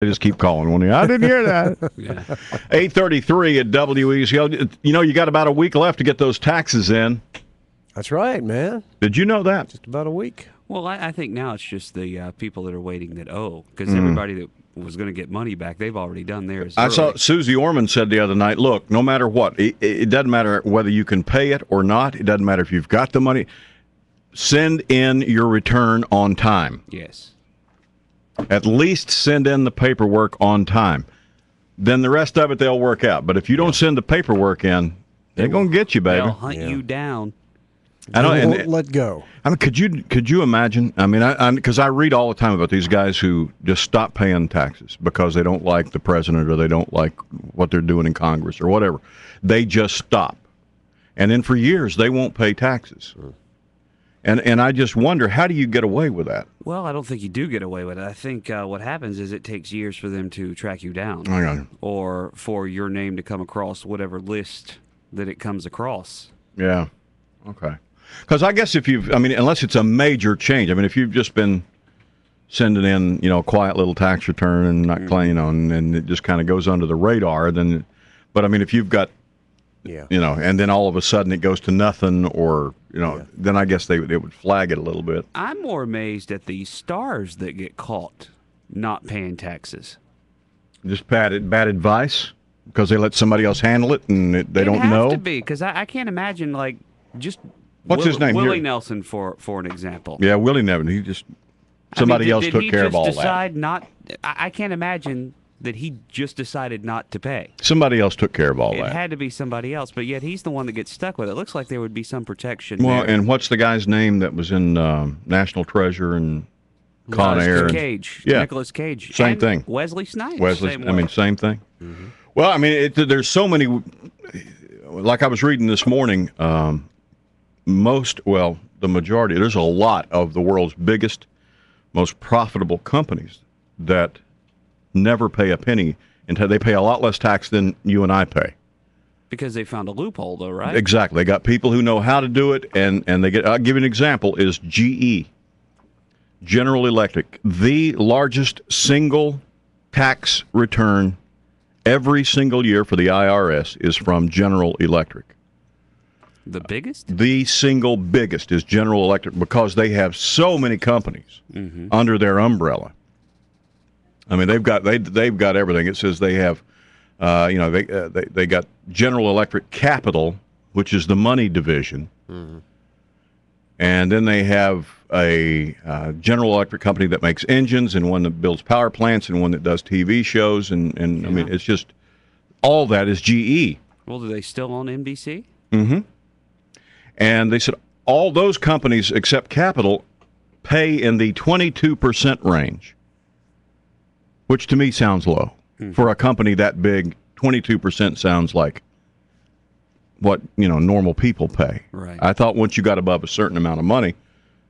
They just keep calling when I didn't hear that. Yeah. 8:33 at WEZL. You know, you got about a week left to get those taxes in. That's right, man. Did you know that? Just about a week. Well, I think now it's just the people that are waiting that owe, because everybody that was going to get money back, they've already done theirs. I saw Susie Orman said the other night, look, no matter what, it doesn't matter whether you can pay it or not. It doesn't matter if you've got the money. Send in your return on time. Yes. At least send in the paperwork on time. Then the rest of it, they'll work out. But if you don't send the paperwork in, they're going to get you, baby. They'll hunt you down. I won't let go. I mean, could you imagine? I mean, because I read all the time about these guys who just stop paying taxes because they don't like the president or they don't like what they're doing in Congress or whatever. They just stop, and then for years they won't pay taxes. And I just wonder, how do you get away with that? Well, I don't think you do get away with it. I think what happens is it takes years for them to track you down, or for your name to come across whatever list that it comes across. Yeah. Okay. Because I guess unless it's a major change, if you've just been sending in, a quiet little tax return and not claiming and it just kind of goes under the radar, then, but if you've got, and then all of a sudden it goes to nothing or, then I guess they would flag it a little bit. I'm more amazed at the stars that get caught not paying taxes. Just bad advice because they let somebody else handle it and they don't know? It has to be, because I can't imagine, just... What's his name? Willie Nelson, for an example. Yeah, Willie Nelson. He just somebody else took care of all that. I can't imagine that he just decided not to pay. Somebody else took care of all that. It had to be somebody else, but yet he's the one that gets stuck with it. It looks like there would be some protection. Well, there. And what's the guy's name that was in National Treasure and Con Air? Cage. Yeah. Nicolas Cage. Same and thing. Wesley Snipes. Same thing. Mm-hmm. Well, there's so many. Like I was reading this morning. The majority, there's a lot of the world's biggest, most profitable companies that never pay a penny until they pay a lot less tax than you and I pay. Because they found a loophole, though, right? Exactly. They got people who know how to do it, and they get. I'll give you an example: is GE, General Electric, the largest single tax return every single year for the IRS is from General Electric. The biggest? The single biggest is General Electric because they have so many companies under their umbrella. They've got everything. It says they have, they got General Electric Capital, which is the money division, and then they have a General Electric company that makes engines, and one that builds power plants, and one that does TV shows, and it's just all that is GE. Well, do they still own NBC? Mm-hmm. And they said all those companies except Capital pay in the 22% range, which to me sounds low. For a company that big, 22% sounds like what normal people pay. Right. I thought once you got above a certain amount of money,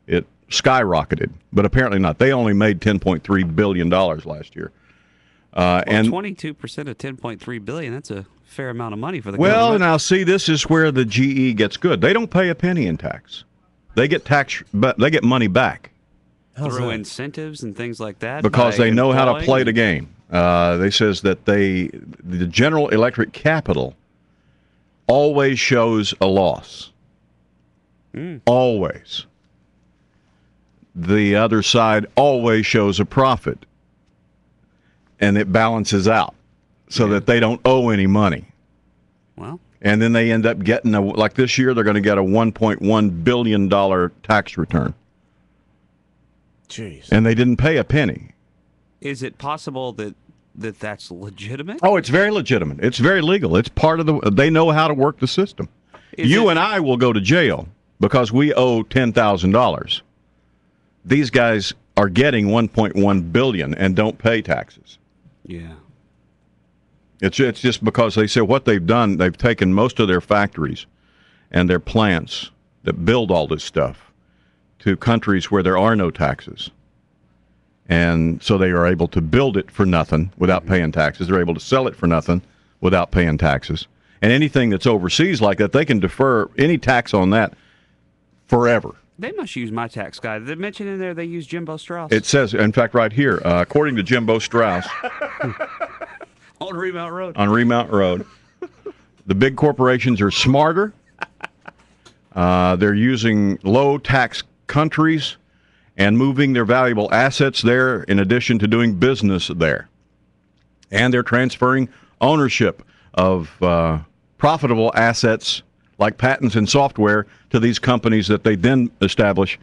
it skyrocketed, but apparently not. They only made $10.3 billion last year. And 22% of $10.3 billion, that's a fair amount of money for the government. Well, now see, this is where the GE gets good. They don't pay a penny in tax. They get they get money back through incentives and things like that, because they know how to play the game. They says that the General Electric Capital always shows a loss. Always. The other side always shows a profit, and it balances out so that they don't owe any money. Well, and then they end up getting like this year they're going to get a $1.1 billion tax return. Jeez. And they didn't pay a penny. Is it possible that that's legitimate? Oh, it's very legitimate. It's very legal. It's part of they know how to work the system. And I will go to jail because we owe $10,000. These guys are getting $1.1 billion and don't pay taxes. Yeah. It's just because they say what they've done, they've taken most of their factories and their plants that build all this stuff to countries where there are no taxes. And so they are able to build it for nothing without paying taxes. They're able to sell it for nothing without paying taxes. And anything that's overseas like that, they can defer any tax on that forever. They must use my tax guy. They mentioned in there they use Jimbo Strauss. It says, in fact, right here, according to Jimbo Strauss. On Remount Road. On Remount Road. The big corporations are smarter. They're using low-tax countries and moving their valuable assets there in addition to doing business there. And they're transferring ownership of profitable assets like patents and software to these companies that they then establish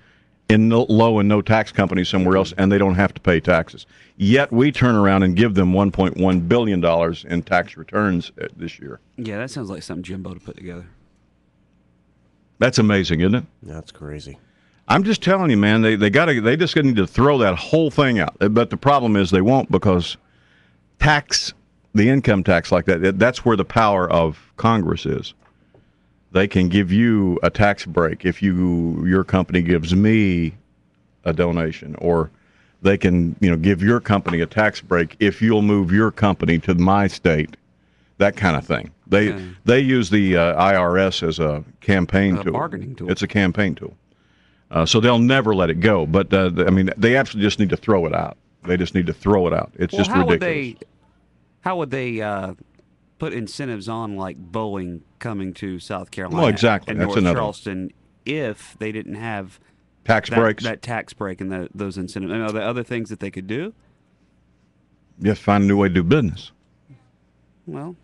in low and no tax companies somewhere else, and they don't have to pay taxes. Yet we turn around and give them $1.1 billion in tax returns this year. Yeah, that sounds like something Jimbo to put together. That's amazing, isn't it? That's crazy. I'm just telling you, man, they just need to throw that whole thing out. But the problem is they won't, because the income tax like that's where the power of Congress is. They can give you a tax break if your company gives me a donation, or they can give your company a tax break if you'll move your company to my state, that kind of thing. They use the IRS as a campaign tool. Bargaining tool. It's a campaign tool. So they'll never let it go. But, they absolutely just need to throw it out. They just need to throw it out. It's just ridiculous. How would they put incentives on, like Boeing coming to South Carolina exactly. and That's North Charleston if they didn't have tax breaks? That tax break and those incentives. Are there other things that they could do? You have to find a new way to do business. Well,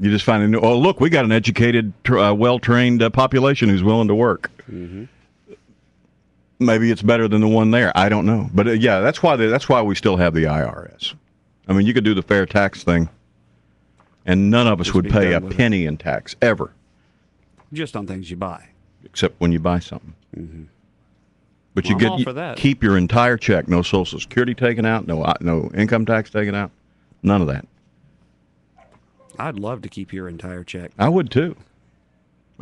you just find a new. Oh, look, we got an educated, well-trained population who's willing to work. Mm-hmm. Maybe it's better than the one there. I don't know, but that's why we still have the IRS. I mean, you could do the fair tax thing, and none of us would pay a penny in tax ever. Just on things you buy, except when you buy something. Mm-hmm. But you keep your entire check. No Social Security taken out. No income tax taken out. None of that. I'd love to keep your entire check. I would too.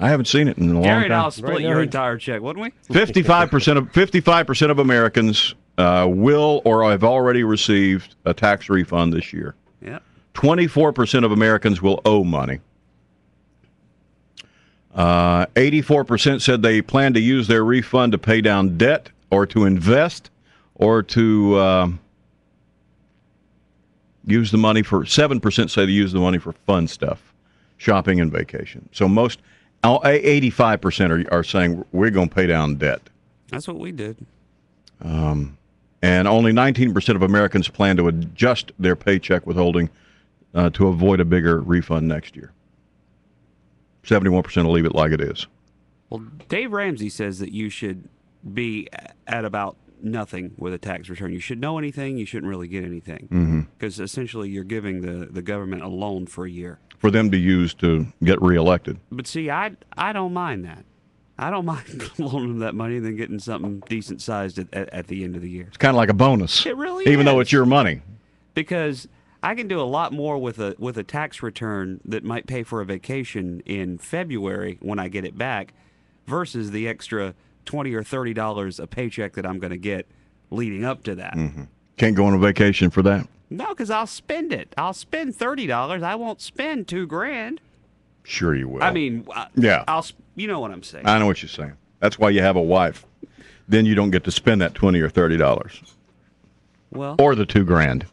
I haven't seen it in a long time. Gary and I'll split your entire check, wouldn't we? 55% of Americans will or have already received a tax refund this year. Yeah. 24% of Americans will owe money. 84% said they plan to use their refund to pay down debt or to invest or to use the money for. 7% say they use the money for fun stuff, shopping and vacation. So 85% are saying we're going to pay down debt. That's what we did. And only 19% of Americans plan to adjust their paycheck withholding to avoid a bigger refund next year. 71% will leave it like it is. Well, Dave Ramsey says that you should be at about nothing with a tax return. You should know anything. You shouldn't really get anything. Because essentially you're giving the government a loan for a year. For them to use to get reelected. But see, I don't mind that. I don't mind loaning them that money and then getting something decent sized at the end of the year. It's kind of like a bonus. It really is. Even though it's your money. Because I can do a lot more with a tax return that might pay for a vacation in February when I get it back versus the extra $20 or $30 a paycheck that I'm going to get leading up to that. Mm-hmm. Can't go on a vacation for that. No, because I'll spend it. I'll spend $30. I won't spend $2,000. Sure you will. I mean, yeah. You know what I'm saying. I know what you're saying. That's why you have a wife. Then you don't get to spend that $20 or $30. Well, or the $2,000.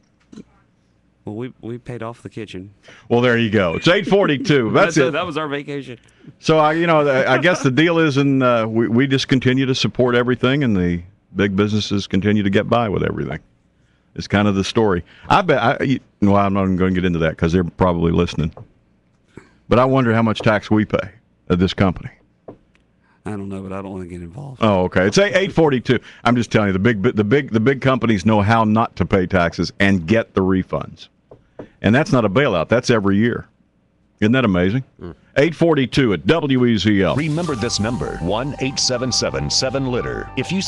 Well, we paid off the kitchen. Well, there you go. It's 8:42. That's it. That was our vacation. So I guess the deal is, we just continue to support everything, and the big businesses continue to get by with everything. It's kind of the story. I'm not even going to get into that because they're probably listening. But I wonder how much tax we pay at this company. I don't know, but I don't want to get involved. Oh, okay. It's 8:42. I'm just telling you, the big companies know how not to pay taxes and get the refunds, and that's not a bailout. That's every year. Isn't that amazing? 8:42 at WEZL. Remember this number: 1-877-7-LITTER. If you